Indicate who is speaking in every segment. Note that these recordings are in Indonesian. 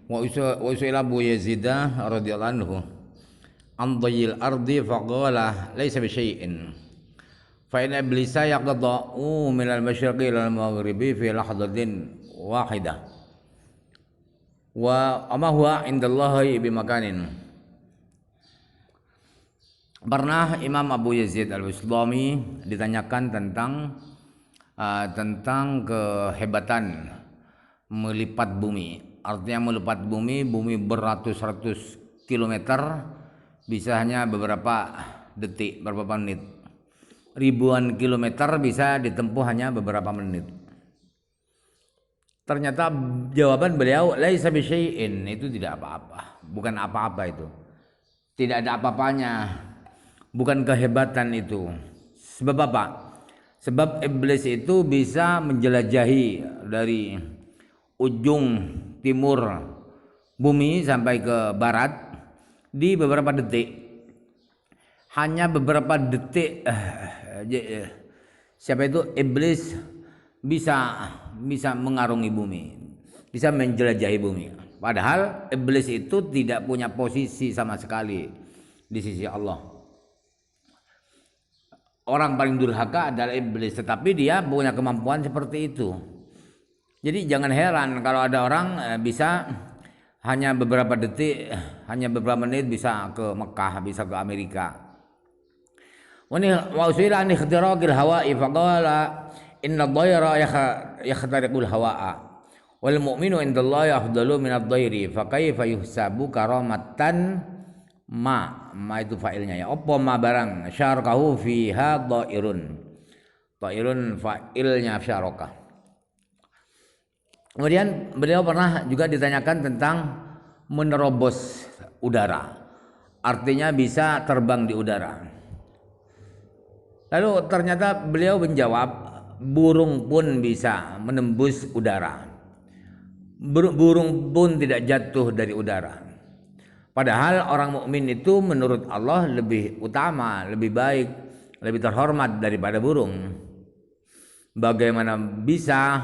Speaker 1: Wa usaila Abu Yazid radhiyallahu anhu an dhayyil ardi faqala laisa bi syai'in fa inna iblisa yaqda'u min al-masyriqi ila al-maghribi fi lahdatin wahidah wa ama huwa indallahi bi makanin. Pernah Imam Abu Yazid Al-Bustami ditanyakan tentang kehebatan melipat bumi. Artinya melipat bumi beratus-ratus kilometer bisa hanya beberapa detik, beberapa menit. Ribuan kilometer bisa ditempuh hanya beberapa menit. Ternyata jawaban beliau laisa bisyai'in, itu tidak apa-apa, bukan apa-apa itu. Tidak ada apa-apanya. Bukan kehebatan itu. Sebab apa? Sebab iblis itu bisa menjelajahi dari ujung timur bumi sampai ke barat di beberapa detik. Hanya beberapa detik siapa itu iblis bisa mengarungi bumi, bisa menjelajahi bumi. Padahal iblis itu tidak punya posisi sama sekali di sisi Allah. Orang paling durhaka adalah iblis, tetapi dia punya kemampuan seperti itu. Jadi jangan heran kalau ada orang bisa hanya beberapa detik, hanya beberapa menit bisa ke Mekah, bisa ke Amerika. Wa usila an ikhtiraqil hawa'i faqala inna ad-dayra yakhtariqul hawa'a wal mu'minu indallahi afdalu min ad-dayri fa kaifa yuhsabu karamatan ma itu fa'ilnya ya. Apa ma barang syarakahu fiha dhairun fa'ilnya syaraka. Kemudian beliau pernah juga ditanyakan tentang menerobos udara, artinya bisa terbang di udara. Lalu ternyata beliau menjawab burung pun bisa menembus udara, burung pun tidak jatuh dari udara. Padahal orang mukmin itu menurut Allah lebih utama, lebih baik, lebih terhormat daripada burung. Bagaimana bisa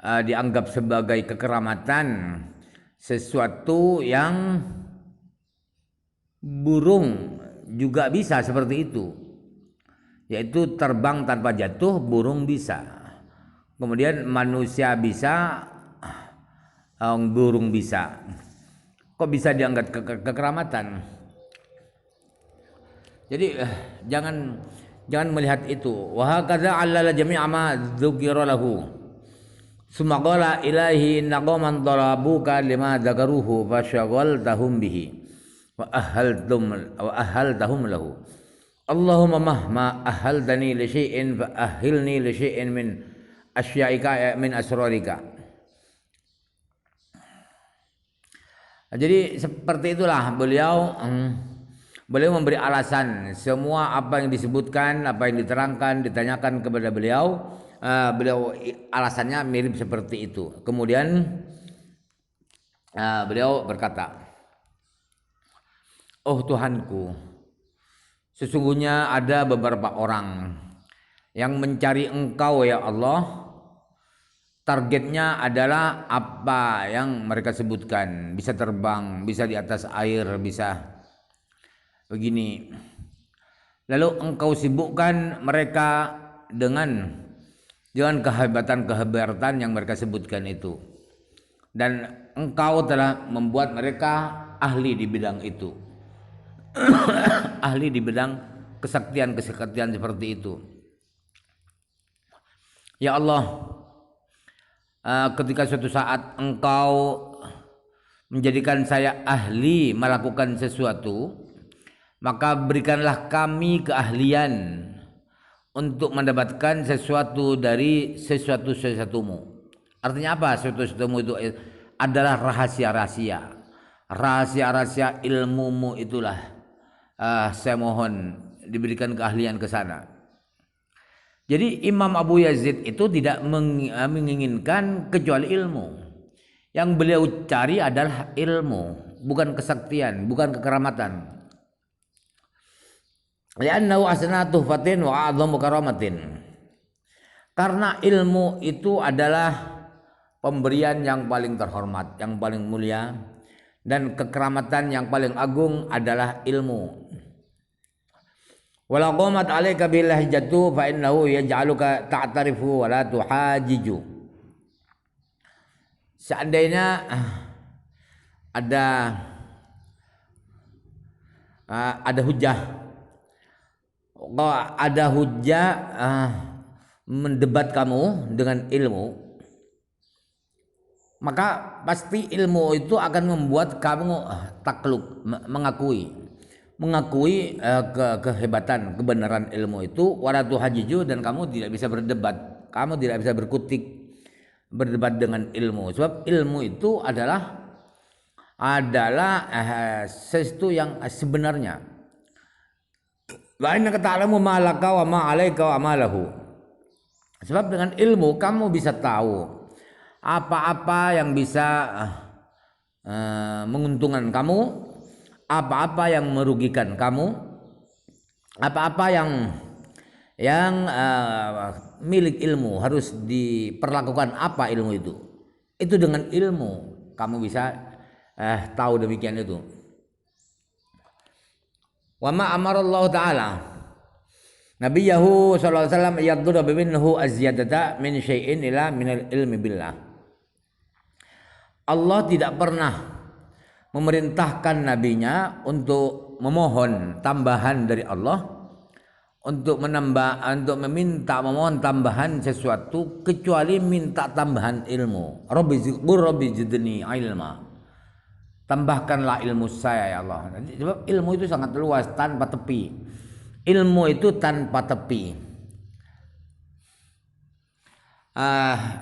Speaker 1: dianggap sebagai kekeramatan sesuatu yang burung juga bisa seperti itu, yaitu terbang tanpa jatuh, burung bisa. Kemudian manusia bisa, burung bisa. Kok bisa dianggap kekeramatan? Jadi jangan melihat itu. Wa hakadza 'allala jami'a ma dzukira lahu. Summa qala ilahi inna qauman darabuka lima dzakaruhu fasyaghaltahum bihi wa ahaltahum lahu. Allahumma mahma ahaltani li syai'in fa ahilni li syai'in min asya'ika min asrarika. Jadi seperti itulah beliau memberi alasan semua apa yang disebutkan, apa yang diterangkan, ditanyakan kepada beliau, beliau alasannya mirip seperti itu. Kemudian beliau berkata, "Oh Tuhanku, sesungguhnya ada beberapa orang yang mencari Engkau ya Allah. Targetnya adalah apa yang mereka sebutkan, bisa terbang, bisa di atas air, bisa begini. Lalu Engkau sibukkan mereka dengan kehebatan yang mereka sebutkan itu. Dan Engkau telah membuat mereka ahli di bidang itu. Ahli di bidang kesaktian seperti itu. Ya Allah, ketika suatu saat Engkau menjadikan saya ahli melakukan sesuatu, maka berikanlah kami keahlian untuk mendapatkan sesuatu dari sesuatu-sesuatumu. Artinya apa? Sesuatu-sesuatumu itu adalah rahasia-rahasia ilmumu itulah. Saya mohon diberikan keahlian ke sana. Jadi Imam Abu Yazid itu tidak menginginkan kecuali ilmu. Yang beliau cari adalah ilmu, bukan kesaktian, bukan kekeramatan. Li'annahu asnatu fatin wa a'dhamu karamatin. Karena ilmu itu adalah pemberian yang paling terhormat, yang paling mulia, dan kekeramatan yang paling agung adalah ilmu. Wala qamat 'alaika bil hajatu fa innahu yaj'aluka ta'tarifu wa la tuhajiju. Seandainya ada hujah, ada hujah mendebat kamu dengan ilmu, maka pasti ilmu itu akan membuat kamu takluk, mengakui kehebatan, kebenaran ilmu itu, waratu hajiju, dan kamu tidak bisa berdebat, kamu tidak bisa berdebat dengan ilmu, sebab ilmu itu adalah sesuatu yang sebenarnya. Wa innaka ta'lamu ma laka wa ma 'alaika wa ma lahu. Sebab dengan ilmu kamu bisa tahu apa-apa yang bisa menguntungkan kamu, apa-apa yang merugikan kamu, apa-apa yang milik ilmu harus diperlakukan apa ilmu itu. Itu dengan ilmu kamu bisa tahu demikian itu. Wa ma amarallahu ta'ala Nabiyahu sallallahu alaihi wasallam yaqduru minhu azyadata min syai'in ila minal ilmi billah. Allah tidak pernah memerintahkan nabinya untuk memohon tambahan dari Allah, untuk memohon tambahan sesuatu, kecuali minta tambahan ilmu. Rabbi zidni ilma. Tambahkanlah ilmu saya ya Allah. Sebab ilmu itu sangat luas, tanpa tepi. Ilmu itu tanpa tepi.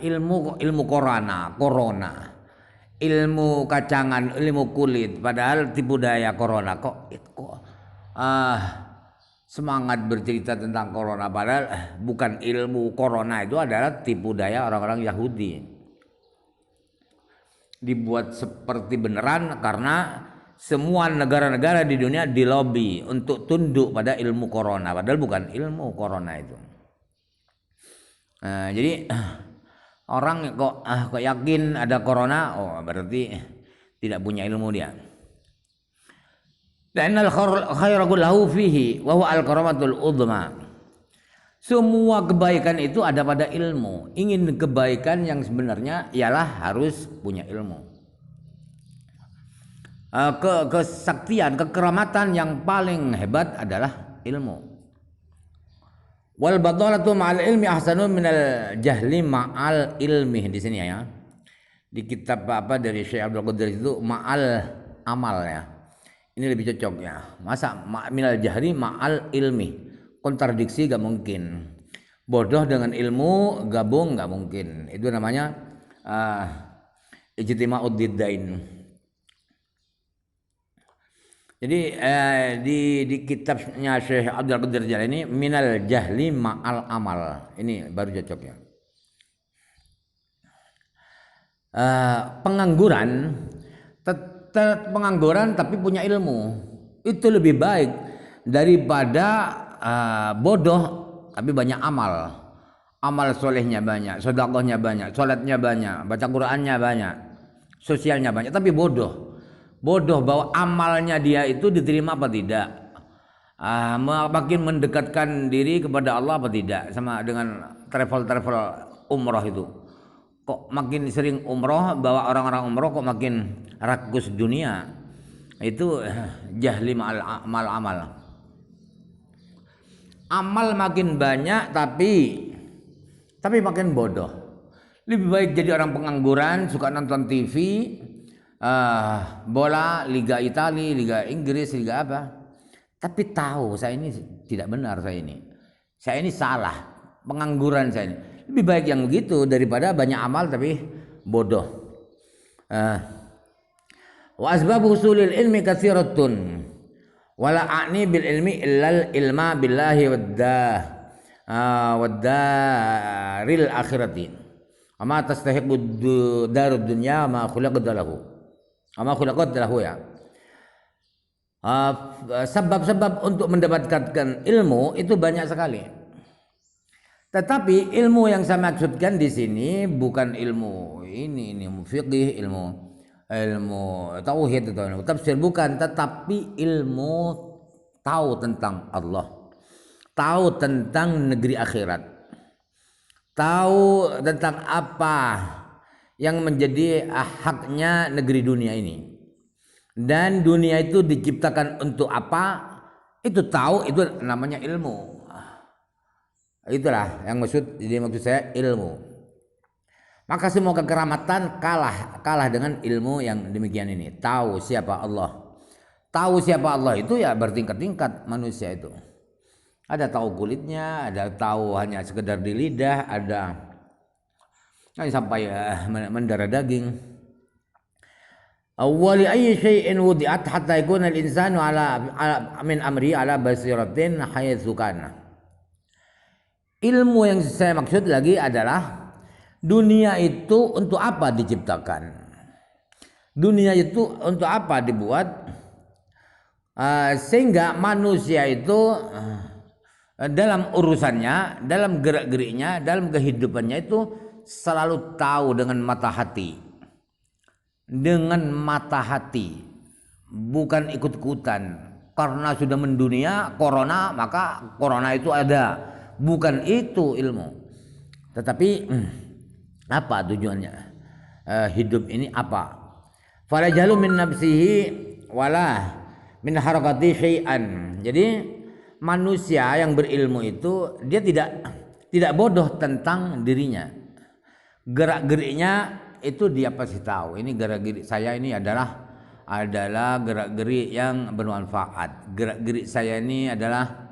Speaker 1: Ilmu corona, ilmu kacangan, ilmu kulit, padahal tipu daya corona. Kok semangat bercerita tentang corona, padahal bukan ilmu corona, itu adalah tipu daya orang-orang Yahudi. Dibuat seperti beneran karena semua negara-negara di dunia dilobi untuk tunduk pada ilmu corona, padahal bukan ilmu corona itu. Jadi orang kok yakin ada corona, berarti tidak punya ilmu dia. La'annal khaira kullahu fihi wa huwa al-karamatul udhma. Semua kebaikan itu ada pada ilmu. Ingin kebaikan yang sebenarnya ialah harus punya ilmu. Kesaktian, kekeramatan yang paling hebat adalah ilmu. Wal badalatu ma'al ilmi ahsanu minal jahli ma'al ilmi. Di sini ya. Di kitab dari Syekh Abdul Qadir itu ma'al amal ya. Ini lebih cocok ya. Masa minal jahli ma'al ilmi. Kontradiksi gak mungkin. Bodoh dengan ilmu gabung gak mungkin. Itu namanya ijtima'ud diddain. Jadi di kitabnya Syekh Abdul Qadir Jailani minal jahli ma'al amal. Ini baru cocoknya. Pengangguran tapi punya ilmu itu lebih baik daripada bodoh tapi banyak amal solehnya banyak, sedekahnya banyak, sholatnya banyak, baca Qur'annya banyak, sosialnya banyak, tapi bodoh bahwa amalnya dia itu diterima apa tidak, makin mendekatkan diri kepada Allah apa tidak, sama dengan travel umroh itu. Kok makin sering umroh, bawa orang-orang umroh kok makin rakus dunia. Itu jahli mal amal. Amal makin banyak tapi makin bodoh. Lebih baik jadi orang pengangguran, suka nonton TV, bola, Liga Italia, Liga Inggris, Liga apa. Tapi tahu saya ini tidak benar, saya ini salah, pengangguran saya ini. Lebih baik yang begitu daripada banyak amal tapi bodoh. Wa asbabu husulil ilmi katsiratun. Wala a'ni bil ilmi illal ilma billahi waddaril akhirati. Ama tastahiqu darud dunya ma khulaqat lahu ya. Sebab-sebab untuk mendapatkan ilmu itu banyak sekali. Tetapi ilmu yang saya maksudkan di sini bukan ilmu ini ilmu fikih, ilmu tauhid atau ilmu tafsir, bukan, tetapi ilmu tahu tentang Allah, tahu tentang negeri akhirat, tahu tentang apa yang menjadi haknya negeri dunia ini, dan dunia itu diciptakan untuk apa, itu tahu, itu namanya ilmu. Itulah yang maksud saya ilmu. Maka semua kekeramatan kalah dengan ilmu yang demikian ini. Tahu siapa Allah. Tahu siapa Allah itu ya bertingkat-tingkat manusia itu. Ada tahu kulitnya, ada tahu hanya sekedar di lidah, ada sampai mendarah daging. Awwali ayyi syai'in wudi'at hatta yakuna al-insanu ala min amri ala basiratin haitsu kana. Ilmu yang saya maksud lagi adalah dunia itu untuk apa diciptakan? Dunia itu untuk apa dibuat? Sehingga manusia itu dalam urusannya, dalam gerak-geriknya, dalam kehidupannya itu selalu tahu dengan mata hati. Dengan mata hati, bukan ikut-ikutan. Karena sudah mendunia corona, maka corona itu ada. Bukan itu ilmu. Tetapi apa tujuannya? Hidup ini apa? Fala jalu min nafsihi wala min harakati syai'an. Jadi manusia yang berilmu itu dia tidak bodoh tentang dirinya. Gerak-geriknya itu dia pasti tahu. Ini gerak-gerik saya ini adalah gerak-gerik yang bermanfaat. Gerak-gerik saya ini adalah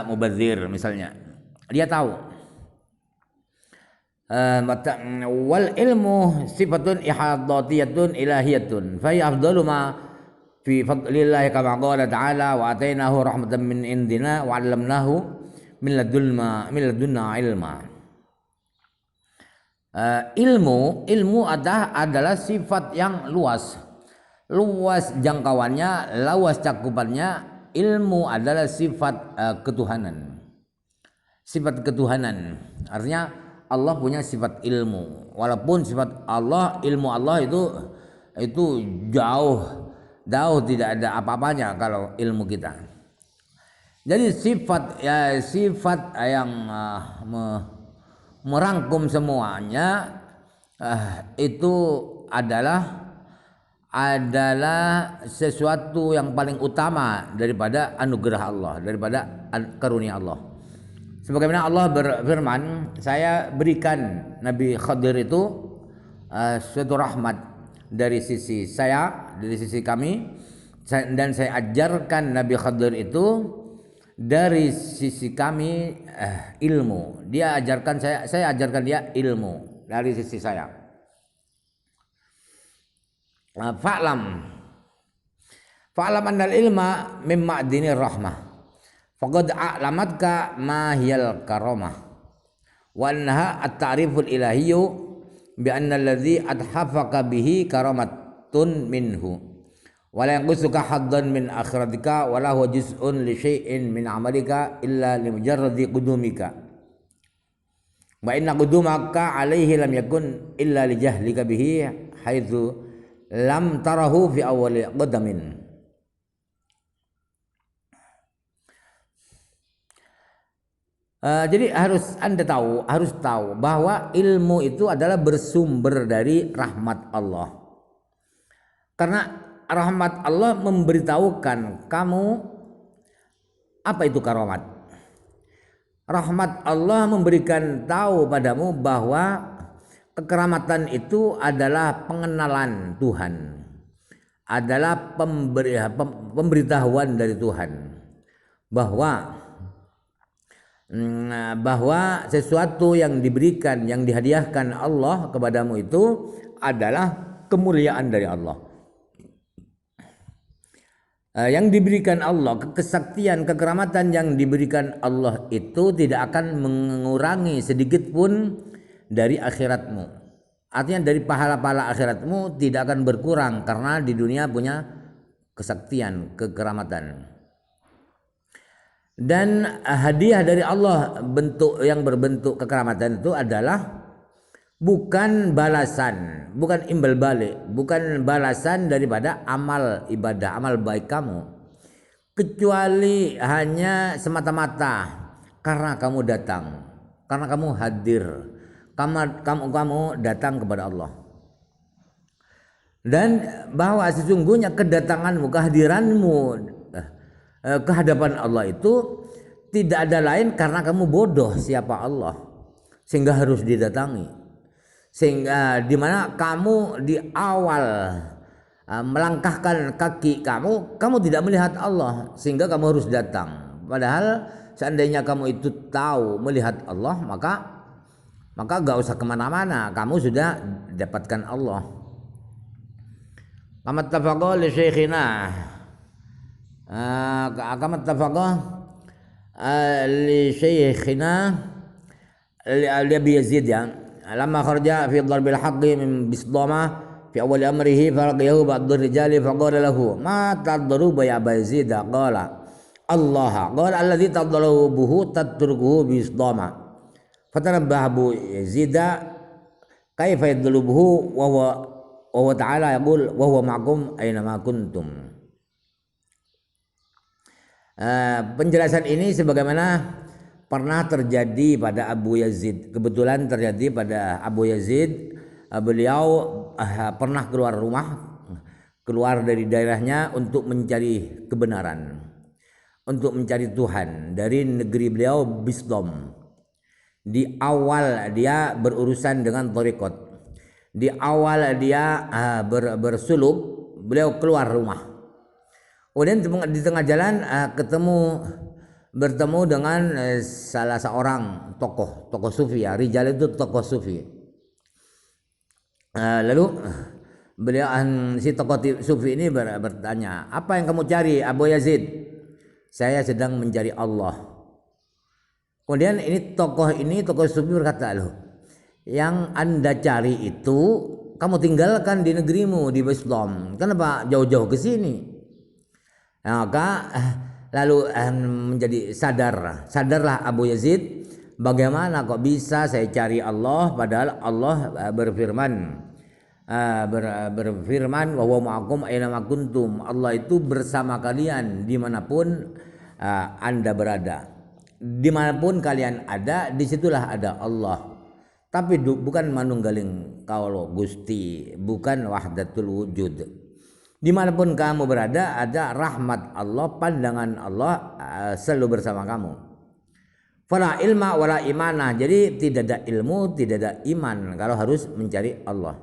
Speaker 1: mubazir misalnya, dia tahu. Wal ilmu sifatun ihadatiyatun ilahiyatun fa afdalu ma fi fadlillah kama qala ta'ala wa atainahu rahmatan min indina wa 'allamnahu min ladunna ilma. Ilmu adalah sifat yang luas jangkauannya, luas cakupannya. Ilmu adalah sifat ketuhanan. Sifat ketuhanan artinya Allah punya sifat ilmu. Walaupun sifat Allah, ilmu Allah itu jauh tidak ada apa-apanya kalau ilmu kita. Jadi sifat yang merangkum semuanya itu adalah sesuatu yang paling utama daripada anugerah Allah, daripada karunia Allah. Sebagaimana Allah berfirman, saya berikan Nabi Khadir itu suatu rahmat dari sisi saya, dari sisi kami, dan saya ajarkan Nabi Khadir itu dari sisi kami ilmu. Dia ajarkan saya ajarkan dia ilmu dari sisi saya. Fa'lam annal ilma min ma'dinir rahmah faqad a'lamatka ma hiyal karamah wa annaha at-ta'riful ilahiyyu bi anna alladhi adhafaka bihi karamatun minhu wa la yanqusuka haddan min akhiratika wa la huwa juz'un li syai'in min amalika illa li mujarradi qudumika wa inna qudumaka alaihi lam yakun illa li jahlika bihi haitsu lam tarahu fi awwali qadamin. Jadi Anda harus tahu bahwa ilmu itu adalah bersumber dari rahmat Allah. Karena rahmat Allah memberitahukan kamu apa itu karamat. Rahmat Allah memberikan tahu padamu bahwa kekeramatan itu adalah pengenalan Tuhan, adalah pemberitahuan dari Tuhan bahwa sesuatu yang diberikan, yang dihadiahkan Allah kepadamu itu adalah kemuliaan dari Allah. Yang diberikan Allah, kesaktian, kekeramatan yang diberikan Allah itu tidak akan mengurangi sedikit pun dari akhiratmu. Artinya dari pahala-pahala akhiratmu tidak akan berkurang karena di dunia punya kesaktian, kekeramatan. Dan hadiah dari Allah bentuk yang berbentuk kekeramatan itu adalah bukan balasan, bukan imbal balik, bukan balasan daripada amal ibadah, amal baik kamu, kecuali hanya semata-mata karena kamu datang, karena kamu hadir, kamu datang kepada Allah. Dan bahwa sesungguhnya kedatanganmu, kehadiranmu ke hadapan Allah itu tidak ada lain karena kamu bodoh siapa Allah sehingga harus didatangi, sehingga dimana kamu di awal melangkahkan kaki kamu tidak melihat Allah sehingga kamu harus datang. Padahal seandainya kamu itu tahu melihat Allah, maka gak usah kemana-mana, kamu sudah dapatkan Allah. Kama tafaqa li syekhina, kama tafaqa li syekhina li Abi Yazid ya, lama kharaja fi darbil haqqi min Bisdama fi awal amrihi falaqiyahu ba'd rijali faqala lahu ma tadrubu ya Abi Yazid, qala Allah, qala alladhi tadrubuhu tatrukuhu Bisdama, fatanabbaha Abu Yazid kaifa yadlubuhu wa huwa ta'ala yaqul wa huwa ma'akum aina ma kuntum. Penjelasan ini sebagaimana pernah terjadi pada Abu Yazid. Kebetulan terjadi pada Abu Yazid. Beliau pernah keluar rumah, keluar dari daerahnya untuk mencari kebenaran, untuk mencari Tuhan dari negeri beliau Bisdom. Di awal dia berurusan dengan thariqat. Di awal dia bersuluk, beliau keluar rumah. Kemudian di tengah jalan bertemu dengan salah seorang tokoh sufi ya. Rijal itu tokoh sufi. Lalu beliau si tokoh sufi ini bertanya, apa yang kamu cari Abu Yazid? Saya sedang mencari Allah. Kemudian tokoh sufi berkata, loh, yang Anda cari itu kamu tinggalkan di negerimu di Islam. Kenapa jauh-jauh ke sini? Maka lalu menjadi sadarlah Abu Yazid, bagaimana kok bisa saya cari Allah padahal Allah berfirman wa huwa ma'akum aina ma kuntum. Allah itu bersama kalian dimanapun Anda berada. Dimanapun kalian ada, disitulah ada Allah. Tapi bukan manunggaling kaulo Gusti, bukan wahdatul wujud. Dimanapun kamu berada, ada rahmat Allah, pandangan Allah selalu bersama kamu. Fala ilma wala imanah. Jadi tidak ada ilmu, tidak ada iman kalau harus mencari Allah.